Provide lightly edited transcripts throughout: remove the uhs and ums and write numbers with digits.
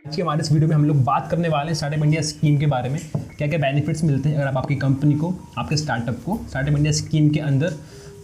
आज के हमारे इस वीडियो में हम लोग बात करने वाले हैं स्टार्टअप इंडिया स्कीम के बारे में। क्या क्या बेनिफिट्स मिलते हैं अगर आप आपकी कंपनी को, आपके स्टार्टअप को स्टार्टअप इंडिया स्कीम के अंदर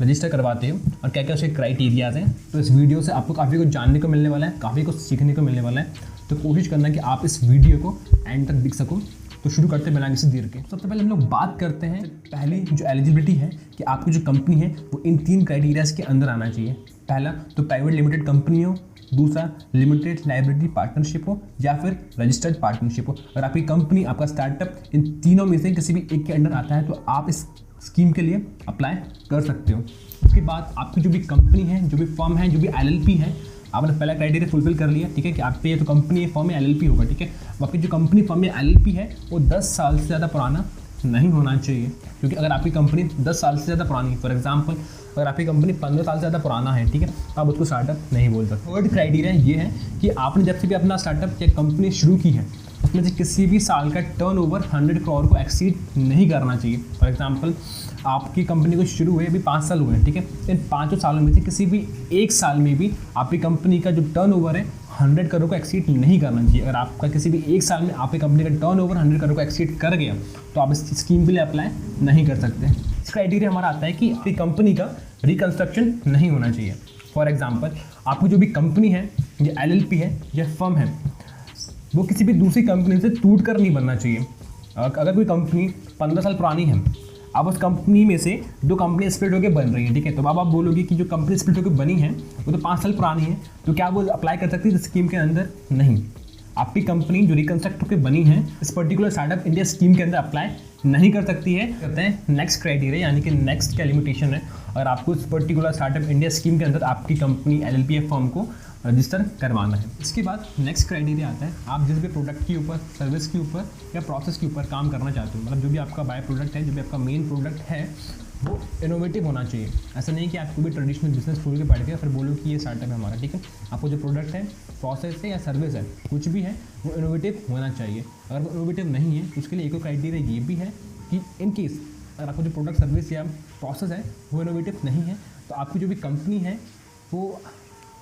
रजिस्टर करवाते हो और क्या क्या उसके क्राइटेरियाज हैं। तो इस वीडियो से आपको काफ़ी कुछ जानने को मिलने वाला है, काफ़ी कुछ सीखने को मिलने वाला है। तो कोशिश करना कि आप इस वीडियो को एंड तक देख सको। तो शुरू करते हैं बिना किसी देर के। सबसे पहले हम लोग बात करते हैं पहली जो एलिजिबिलिटी है कि आपकी जो कंपनी है वो इन 3 क्राइटेरियाज के अंदर आना चाहिए। पहला तो प्राइवेट लिमिटेड कंपनी हो, दूसरा लिमिटेड लाइबिलिटी पार्टनरशिप हो या फिर रजिस्टर्ड पार्टनरशिप हो। अगर आपकी कंपनी, आपका स्टार्टअप इन तीनों में से किसी भी एक के अंडर आता है तो आप इस स्कीम के लिए अप्लाई कर सकते हो। उसके बाद आपकी जो भी कंपनी है, जो भी फर्म है, जो भी LLP है, आपने पहला क्राइटेरिया फुलफिल कर लिया, ठीक है, कि आप पे तो कंपनी फर्म में LLP होगा, ठीक है। आपकी जो कंपनी फर्म में LLP है वो 10 साल से ज़्यादा पुराना नहीं होना चाहिए, क्योंकि अगर आपकी कंपनी 10 साल से ज़्यादा पुरानी है, फॉर एग्जांपल अगर आपकी कंपनी 15 साल से ज़्यादा पुराना है, ठीक है, तो आप उसको स्टार्टअप नहीं बोल सकते। थर्ड क्राइटेरिया ये है कि आपने जब से भी अपना स्टार्टअप या कंपनी शुरू की है उसमें से किसी भी साल का टर्नओवर 100 करोड़ को एक्सीड नहीं करना चाहिए। फॉर एग्जांपल आपकी कंपनी को शुरू हुए अभी 5 साल हुए हैं, ठीक है, इन 5 सालों में से किसी भी एक साल में भी आपकी कंपनी का जो टर्नओवर है 100 करोड़ को एक्सीड नहीं करना चाहिए। अगर आपका किसी भी एक साल में आपकी कंपनी का टर्नओवर 100 करोड़ को एक्सीड कर गया तो आप इस स्कीम के लिए अप्लाई नहीं कर सकते। इस क्राइटेरिया हमारा आता है कि आपकी कंपनी का रिकंस्ट्रक्शन नहीं होना चाहिए। फॉर एग्जाम्पल आपकी जो भी कंपनी है, या LLP है या फर्म है, वो किसी भी दूसरी कंपनी से टूट कर नहीं बनना चाहिए। अगर कोई कंपनी 15 साल पुरानी है, अब उस कंपनी में से 2 कंपनी स्प्लिट होकर बन रही है, ठीक है, तो अब आप बोलोगे कि जो कंपनी स्प्लिट होकर बनी है वो तो 5 साल पुरानी है, तो क्या वो अप्लाई कर सकती है इस स्कीम के अंदर? नहीं। आपकी कंपनी जो रिकंस्ट्रक्ट होकर बनी है इस पर्टिकुलर स्टार्टअप इंडिया स्कीम के अंदर अप्लाई नहीं कर सकती है। कहते हैं नेक्स्ट क्राइटेरिया, यानी कि नेक्स्ट क्या लिमिटेशन है, अगर आपको इस पर्टिकुलर स्टार्टअप इंडिया स्कीम के अंदर आपकी कंपनी LLP या फर्म को रजिस्टर करवाना है। इसके बाद नेक्स्ट क्राइटेरिया आता है आप जिस भी प्रोडक्ट के ऊपर, सर्विस के ऊपर या प्रोसेस के ऊपर काम करना चाहते हो, मतलब जो भी आपका बाय प्रोडक्ट है, जो भी आपका मेन प्रोडक्ट है, वो इनोवेटिव होना चाहिए। ऐसा नहीं कि आपको भी ट्रेडिशनल बिजनेस खोल के बैठ गया फिर बोलो कि ये स्टार्टअप है हमारा, ठीक है। आपको जो प्रोडक्ट है, प्रोसेस है या सर्विस है, कुछ भी है, वो इनोवेटिव होना चाहिए। अगर वो इनोवेटिव नहीं है तो उसके लिए एक और क्राइटेरिया ये भी है कि इन केस अगर आपको जो प्रोडक्ट, सर्विस या प्रोसेस है वो इनोवेटिव नहीं है तो आपकी जो भी कंपनी है वो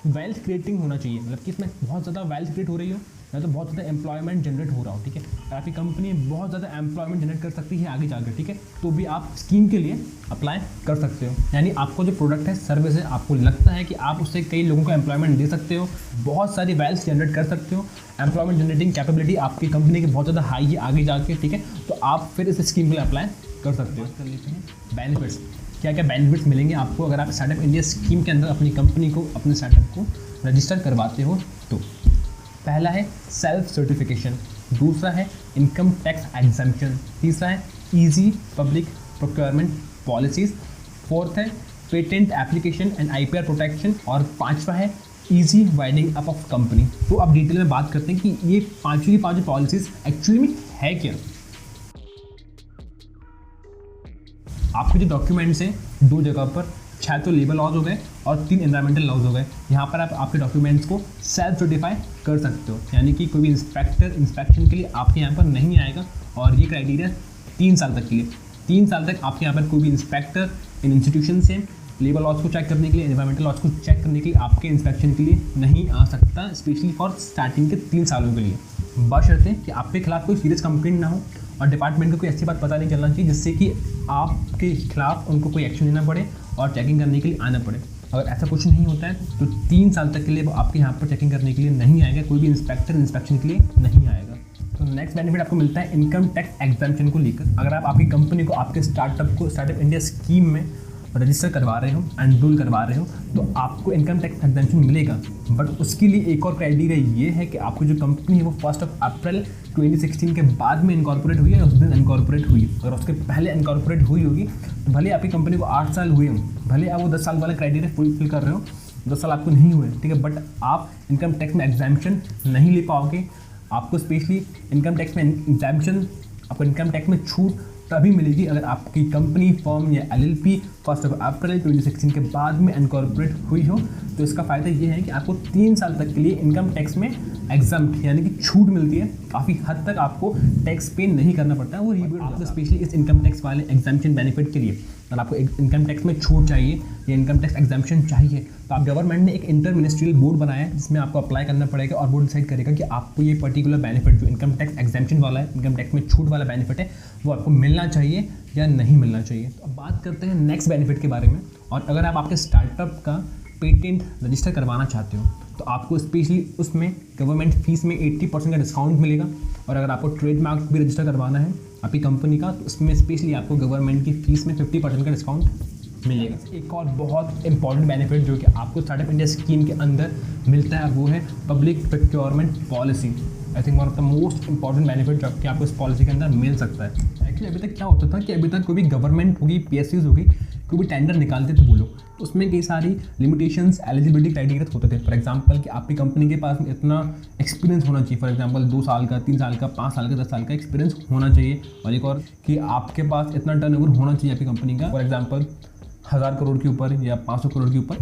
वेल्थ क्रिएटिंग होना चाहिए, मतलब कि इसमें बहुत ज़्यादा वेल्थ क्रिएट हो रही हो या तो बहुत ज़्यादा एम्प्लॉयमेंट जनरेट हो रहा हो, ठीक है। अगर आपकी कंपनी बहुत ज़्यादा एम्प्लॉयमेंट जनरेट कर सकती है आगे जाकर, ठीक है, तो भी आप स्कीम के लिए अप्लाई कर सकते हो। यानी आपको जो प्रोडक्ट है, सर्विस है, आपको लगता है कि आप उससे कई लोगों को एम्प्लॉयमेंट दे सकते हो, बहुत सारी वेल्थ जनरेट कर सकते हो, एम्प्लॉयमेंट जनरेटिंग कैपेबिलिटी आपकी कंपनी की बहुत ज़्यादा हाई है आगे जाके, ठीक है, तो आप फिर इस स्कीम के लिए अप्लाई कर सकते हो। कर लेते हैं बेनिफिट्स। क्या क्या बेनिफिट्स मिलेंगे आपको अगर आप स्टार्टअप इंडिया स्कीम के अंदर अपनी कंपनी को, अपने स्टार्टअप को रजिस्टर करवाते हो तो? पहला है सेल्फ सर्टिफिकेशन, दूसरा है इनकम टैक्स एग्जम्पशन, तीसरा है easy public procurement policies, fourth है patent application and IPR protection, और 5वां है easy winding up of company. तो अब डिटेल में बात करते हैं कि ये पाँचों की पाँचों पॉलिसीज एक्चुअली में है क्या। आपके जो डॉक्यूमेंट्स हैं 2 जगह पर, 6 तो लेबर लॉज हो गए और 3 एनवायरमेंटल लॉज हो गए। यहाँ पर आप आपके डॉक्यूमेंट्स को सेल्फ सर्टिफाई कर सकते हो, यानी कि कोई भी इंस्पेक्टर इंस्पेक्शन के लिए आपके यहाँ पर नहीं आएगा। और ये क्राइटेरिया 3 साल तक के लिए, 3 साल तक आपके यहाँ पर कोई भी इंस्पेक्टर इन इंस्टीट्यूशन से लेबर लॉज को चेक करने के लिए, एनवायरमेंटल लॉज को चेक करने के लिए आपके इंस्पेक्शन के लिए नहीं आ सकता, स्पेशली फॉर स्टार्टिंग के 3 सालों के लिए। बशर्ते कि आपके खिलाफ कोई सीरियस कंप्लेंट ना हो और डिपार्टमेंट को कोई ऐसी बात पता नहीं चलना चाहिए जिससे कि आपके खिलाफ उनको कोई एक्शन लेना पड़े और चेकिंग करने के लिए आना पड़े। अगर ऐसा कुछ नहीं होता है तो 3 साल तक के लिए वो आपके यहाँ पर चेकिंग करने के लिए नहीं आएगा, कोई भी इंस्पेक्टर इंस्पेक्शन के लिए नहीं आएगा। तो नेक्स्ट बेनिफिट आपको मिलता है इनकम टैक्स एग्जम्पशन को लेकर। अगर आप आपकी कंपनी को, आपके स्टार्टअप को स्टार्टअप इंडिया स्कीम में रजिस्टर करवा रहे हो, एनरोल करवा रहे हो, तो आपको इनकम टैक्स एग्जम्पशन मिलेगा। बट उसके लिए एक और क्राइटेरिया ये है कि आपकी जो कंपनी है वो 1 अप्रैल 2016 के बाद में इनकॉर्पोरेट हुई है, उस दिन इनकॉर्पोरेट हुई। अगर उसके पहले इनकॉर्पोरेट हुई होगी तो भले आपकी कंपनी को 8 साल हुए हों, भले आप वो 10 साल वाला क्राइटेरिया फुलफिल कर रहे हो, 10 साल आपको नहीं हुए, ठीक है, बट आप इनकम टैक्स में एग्जम्पशन नहीं ले पाओगे। आपको स्पेशली इनकम टैक्स में एग्जम्पशन, आपको इनकम टैक्स में छूट तभी मिलेगी अगर आपकी कंपनी, फर्म या LLP 1 अप्रैल 2016 के बाद में इनकॉर्पोरेट हुई हो। तो इसका फ़ायदा ये है कि आपको 3 साल तक के लिए इनकम टैक्स में एग्जम्प्ट यानी कि छूट मिलती है, काफ़ी हद तक आपको टैक्स पे नहीं करना पड़ता है। वो रिबेट आपको स्पेशली इस इनकम टैक्स वाले एग्जम्पशन बेनिफिट के लिए और आपको इनकम टैक्स में छूट चाहिए या इनकम टैक्स एग्जाम्पशन चाहिए, तो आप गवर्नमेंट ने एक इंटर मिनिस्ट्रियल बोर्ड बनाया है जिसमें आपको अप्लाई करना पड़ेगा और बोर्ड डिसाइड करेगा कि आपको ये पर्टिकुलर बेनिफिट जो इनकम टैक्स एग्जाम्पशन वाला है, इनकम टैक्स में छूट वाला बेनिफिट है, वो आपको मिलना चाहिए या नहीं मिलना चाहिए। तो अब बात करते हैं नेक्स्ट बेनिफिट के बारे में। और अगर आप आपके स्टार्टअप का पेटेंट रजिस्टर करवाना चाहते हो तो आपको स्पेशली उसमें गवर्नमेंट फीस में 80% का डिस्काउंट मिलेगा। और अगर आपको ट्रेडमार्क भी रजिस्टर करवाना है आपकी कंपनी का तो उसमें स्पेशली आपको गवर्नमेंट की फीस में 50% का डिस्काउंट मिलेगा। एक और बहुत इंपॉर्टेंट बेनिफिट जो कि आपको स्टार्टअप इंडिया स्कीम के अंदर मिलता है वो है public procurement policy. I think one of the most important benefit जो कि आपको इस पॉलिसी के अंदर मिल सकता है। एक्चुअली अभी तक क्या होता था कि अभी तक कोई भी गवर्नमेंट होगी, PSUs होगी, कोई भी टेंडर निकालते थे वो लोग, तो उसमें कई सारी लिमिटेशंस, एलिजिबिलिटी क्राइटेरिया होते थे। फॉर एग्जांपल कि आपकी कंपनी के पास इतना एक्सपीरियंस होना चाहिए, फॉर एग्जांपल 2 साल का, 3 साल का, 5 साल का, 10 साल का एक्सपीरियंस होना चाहिए। और एक और कि आपके पास इतना टर्नओवर होना चाहिए आपकी कंपनी का, फॉर एग्जांपल 1000 करोड़ के ऊपर या 500 करोड़ के ऊपर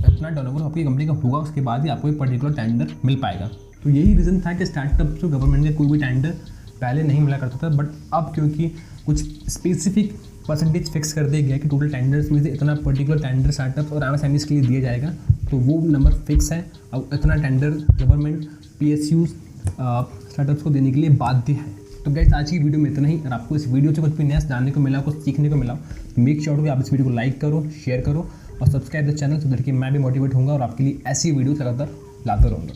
इतना टर्नओवर आपकी कंपनी का होगा, उसके बाद ही आपको एक पर्टिकुलर टेंडर मिल पाएगा। तो यही रीज़न था कि स्टार्टअप को गवर्नमेंट का कोई भी टेंडर पहले नहीं मिला करता था, बट अब क्योंकि कुछ स्पेसिफिक परसेंटेज फिक्स कर दिया गया कि टोटल टेंडर्स में से इतना पर्टिकुलर टेंडर स्टार्टअप्स और MSMEs के लिए दिया जाएगा, तो वो नंबर फिक्स है। अब इतना टेंडर गवर्नमेंट PSUs स्टार्टअप्स को देने के लिए बाध्य है। तो गाइस आज की वीडियो में इतना ही। अगर आपको इस वीडियो से कुछ भी नया जानने को मिला, कुछ सीखने को मिला, तो मेक श्योर कि आप इस वीडियो को लाइक करो, शेयर करो और सब्सक्राइब द चैनल, तो कि मैं भी मोटिवेट होऊंगा और आपके लिए ऐसी वीडियो लगातार लाता रहूँगा।